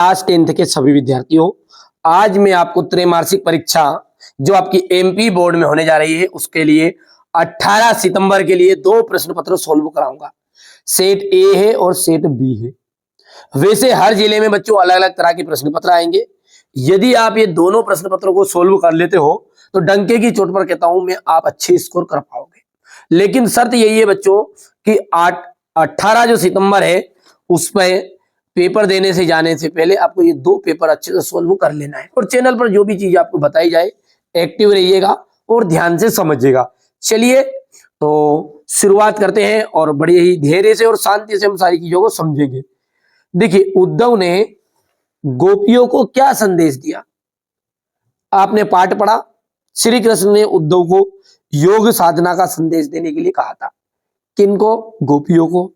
Class 10th के सभी विद्यार्थियों, आज मैं आपको त्रैमासिक परीक्षा जो आपकी एमपी बोर्ड में होने जा रही है उसके लिए 18 सितंबर के लिए दो प्रश्न पत्र सोल्व कराऊंगा। सेट ए है और सेट बी है। वैसे हर जिले में बच्चों अलग अलग तरह के प्रश्न पत्र आएंगे। यदि आप ये दोनों प्रश्न पत्रों को सोल्व कर लेते हो तो डंके की चोट पर कहता हूं मैं आप अच्छे स्कोर कर पाओगे। लेकिन शर्त यही है बच्चों कि 18 जो सितंबर है उस पर पेपर देने से जाने से पहले आपको ये दो पेपर अच्छे से सोल्व कर लेना है। और चैनल पर जो भी चीज आपको बताई जाए एक्टिव रहिएगा और ध्यान से समझिएगा। चलिए तो शुरुआत करते हैं और बड़े ही धैर्य से और शांति से हम सारी चीजों को समझेंगे। देखिए, उद्धव ने गोपियों को क्या संदेश दिया? आपने पाठ पढ़ा, श्री कृष्ण ने उद्धव को योग साधना का संदेश देने के लिए कहा था। किनको? गोपियों को।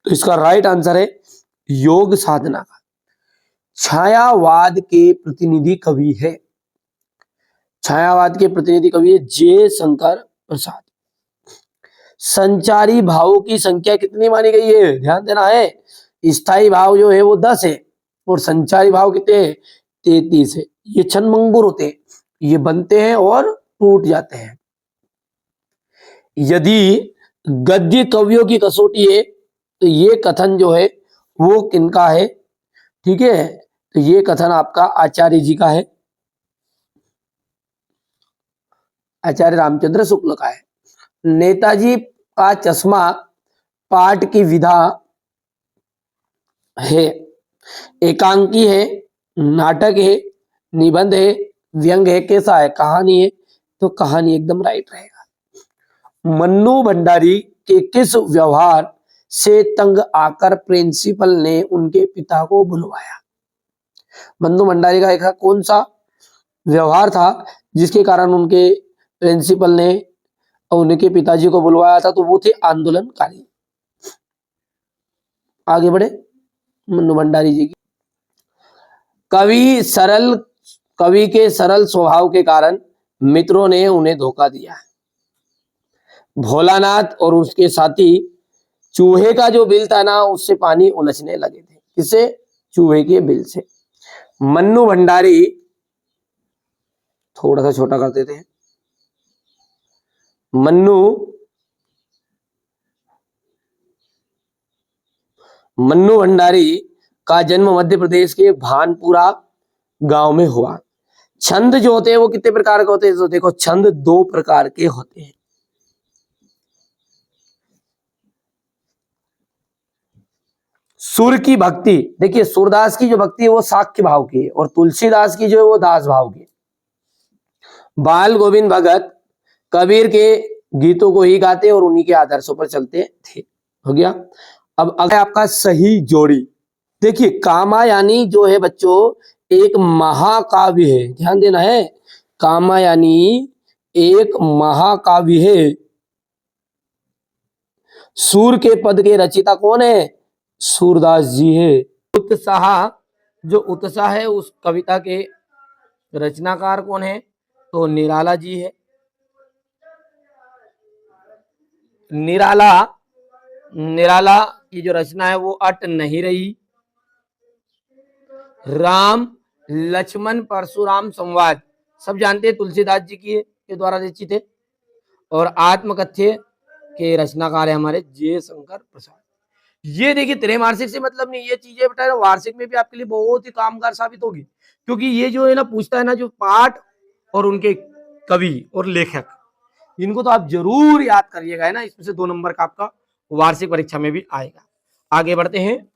तो इसका राइट आंसर है योग साधना का। छायावाद के प्रतिनिधि कवि है, छायावाद के प्रतिनिधि कवि है जयशंकर प्रसाद। संचारी भावों की संख्या कितनी मानी गई है? ध्यान देना है, स्थायी भाव जो है वो 10 है और संचारी भाव कितने हैं? 33 है। ये छन्मंगुर होते हैं, ये बनते हैं और टूट जाते हैं। यदि गद्य कवियों की कसौटी है तो ये कथन जो है वो किनका है? ठीक है, तो ये कथन आपका आचार्य जी का है, आचार्य रामचंद्र शुक्ल का है। नेताजी का चश्मा पाठ की विधा है, एकांकी है, नाटक है, निबंध है, व्यंग है, कैसा है? कहानी है। तो कहानी एकदम राइट रहेगा। मन्नू भंडारी के किस व्यवहार से तंग आकर प्रिंसिपल ने उनके पिता को बुलवाया? मन्नू भंडारी का एक कौन सा व्यवहार था जिसके कारण उनके प्रिंसिपल ने उनके पिताजी को बुलवाया था? तो वो थे आंदोलनकारी। आगे बढ़े मन्नू भंडारी जी की। कवि के सरल स्वभाव के कारण मित्रों ने उन्हें धोखा दिया। भोलानाथ और उसके साथी चूहे का जो बिल था ना उससे पानी उलझने लगे थे। किससे? चूहे के बिल से। मन्नू भंडारी, थोड़ा सा छोटा कर देते हैं, मन्नू भंडारी का जन्म मध्य प्रदेश के भानपुरा गांव में हुआ। छंद जो होते हैं वो कितने प्रकार के होते हैं? तो देखो, छंद 2 प्रकार के होते हैं। सुर की भक्ति, देखिए सूरदास की जो भक्ति है वो साक्ष्य भाव की है और तुलसीदास की जो है वो दास भाव की। बाल गोविंद भगत कबीर के गीतों को ही गाते और उन्हीं के आदर्शों पर चलते थे। हो गया। अब अगर आपका सही जोड़ी, देखिए कामायानी जो है बच्चों एक महाकाव्य है, ध्यान देना है, कामायानी एक महाकाव्य है। सूर के पद के रचिता कौन है? सूरदास जी है। उत्साह, जो उत्साह है उस कविता के रचनाकार कौन है? तो निराला जी है। निराला की जो रचना है वो अट नहीं रही। राम लक्ष्मण परशुराम संवाद सब जानते हैं, तुलसीदास जी के द्वारा रचित है। और आत्मकथ्य के रचनाकार है हमारे जयशंकर प्रसाद। ये देखिए त्रैमासिक से मतलब नहीं, ये चीजें बेटा वार्षिक में भी आपके लिए बहुत ही कामगार साबित होगी, क्योंकि ये जो है ना पूछता है ना, जो पाठ और उनके कवि और लेखक, इनको तो आप जरूर याद करिएगा, है ना। इसमें से 2 नंबर का आपका वार्षिक परीक्षा में भी आएगा। आगे बढ़ते हैं।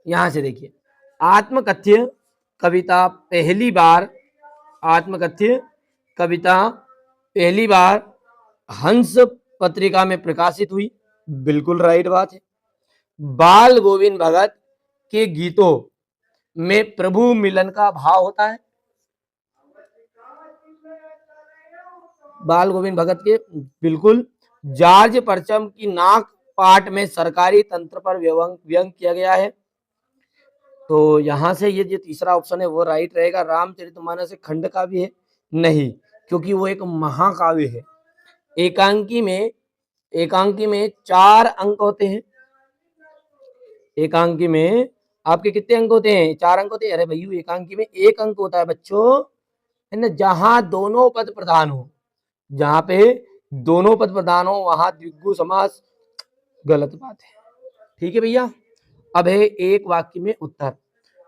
यहां से देखिए, आत्मकथ्य कविता पहली बार हंस पत्रिका में प्रकाशित हुई। बिल्कुल राइट बात है। बाल गोविंद भगत के गीतों में प्रभु मिलन का भाव होता है। बाल गोविंद भगत के बिल्कुल। जॉर्ज परचम की नाक पाठ में सरकारी तंत्र पर व्यंग किया गया है। तो यहां से ये जो तीसरा ऑप्शन है वो राइट रहेगा। रामचरितमानस खंड काव्य है नहीं, क्योंकि वो एक महाकाव्य है। एकांकी में एकांकी में 4 अंक होते हैं। एकांकी में आपके कितने अंक होते हैं? 4 अंक होते हैं। अरे भैया एकांकी में 1 अंक होता है बच्चों, है ना, जहां दोनों पद प्रधान हो। जहां पे दोनों पद प्रधान हो वहां द्विगु समास। गलत बात है। ठीक है भैया। अब है एक वाक्य में उत्तर।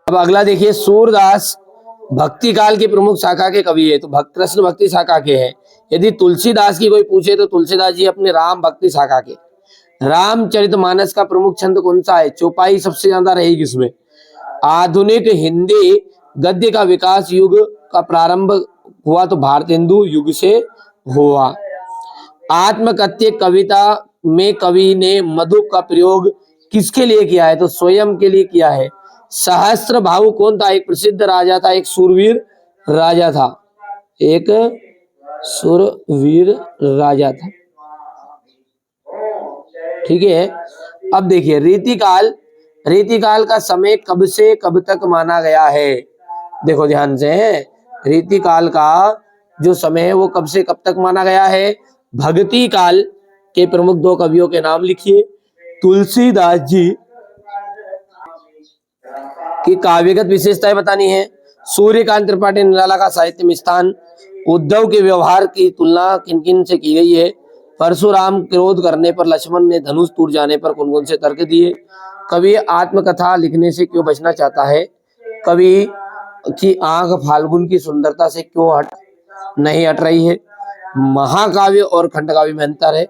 अब अगला देखिए, सूरदास भक्ति काल की प्रमुख शाखा के कवि है, तो कृष्ण भक्ति शाखा के हैं। यदि तुलसीदास की कोई पूछे तो तुलसीदास जी अपने राम भक्ति शाखा के। रामचरितमानस का प्रमुख छंद कौन सा है? चौपाई सबसे ज्यादा रहेगी इसमें। आधुनिक हिंदी गद्य का विकास युग का प्रारंभ हुआ तो भारतेंदु युग से हुआ। आत्मकथ्य कविता में कवि ने मधु का प्रयोग किसके लिए किया है? तो स्वयं के लिए किया है। सहस्त्र भाऊ कौन था? एक प्रसिद्ध राजा था, एक सूरवीर राजा था, एक सूरवीर राजा था। ठीक है। अब देखिए, रीतिकाल, रीतिकाल का समय कब से कब तक माना गया है? देखो ध्यान से, रीतिकाल का जो समय है वो कब से कब तक माना गया है? भक्ति काल के प्रमुख 2 कवियों के नाम लिखिए। तुलसीदास जी की काव्यगत विशेषताएं बतानी है। सूर्यकांत त्रिपाठी निराला का साहित्य में स्थान। उद्धव के व्यवहार की तुलना किन किन से की गई है? परशुराम क्रोध करने पर लक्ष्मण ने धनुष टूट जाने पर कौन कौन से तर्क दिए? कवि आत्मकथा लिखने से क्यों बचना चाहता है? कवि की आंख फाल्गुन की सुंदरता से क्यों नहीं हट रही है? महाकाव्य और खंडकाव्य में अंतर है।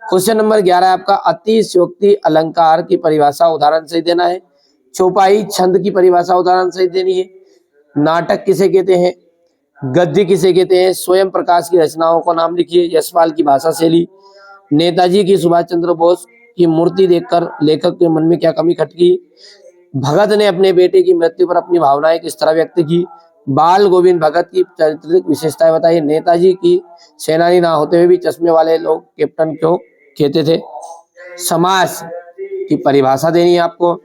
क्वेश्चन नंबर 11 है आपका, अतिशयोक्ति अलंकार की परिभाषा उदाहरण सही देना है। चौपाई छंद की परिभाषा उदाहरण सही देनी है। नाटक किसे कहते हैं? गद्य किसे कहते हैं? स्वयं प्रकाश की रचनाओं का नाम लिखिए। यशपाल की भाषा शैली। नेताजी की सुभाष चंद्र बोस की मूर्ति देखकर लेखक के मन में क्या कमी खटकी? भगत ने अपने बेटे की मृत्यु पर अपनी भावनाएं किस तरह व्यक्त की? बाल गोविंद भगत की चारित्रिक विशेषताएं बताइए। नेताजी की सेनानी ना होते हुए भी चश्मे वाले लोग कैप्टन क्यों कहते थे? समास की परिभाषा देनी है आपको।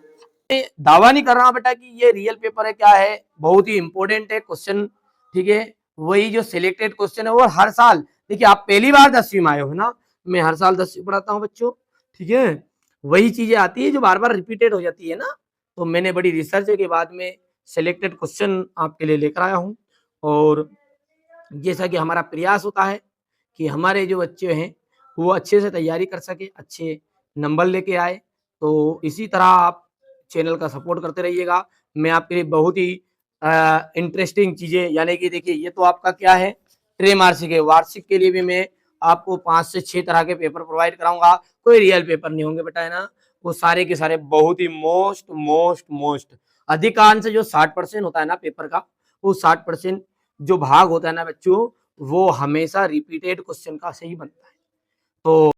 दावा नहीं कर रहा बेटा कि ये रियल पेपर है, क्या है, बहुत ही इंपॉर्टेंट है क्वेश्चन। ठीक है, वही जो सिलेक्टेड क्वेश्चन है वो हर साल, देखिए आप पहली बार 10वीं में आए हो ना, मैं हर साल 10वीं पढ़ाता हूँ बच्चों। ठीक है, वही चीजें आती है जो बार बार रिपीटेड हो जाती है ना, तो मैंने बड़ी रिसर्च के बाद में सिलेक्टेड क्वेश्चन आपके लिए लेकर आया हूँ। और जैसा कि हमारा प्रयास होता है कि हमारे जो बच्चे हैं वो अच्छे से तैयारी कर सके, अच्छे नंबर लेके आए, तो इसी तरह आप चैनल का सपोर्ट करते रहिएगा। मैं आपके लिए बहुत ही इंटरेस्टिंग चीजें, यानी कि देखिए ये तो आपका क्या है, त्रैमासिक है, वार्षिक के लिए भी मैं आपको 5 से 6 तरह के पेपर प्रोवाइड कराऊंगा। कोई रियल पेपर नहीं होंगे बेटा, है ना, वो सारे के सारे बहुत ही मोस्ट अधिकांश जो 60% होता है ना पेपर का, वो 60% जो भाग होता है ना बच्चों, वो हमेशा रिपीटेड क्वेश्चन का सही बनता है। तो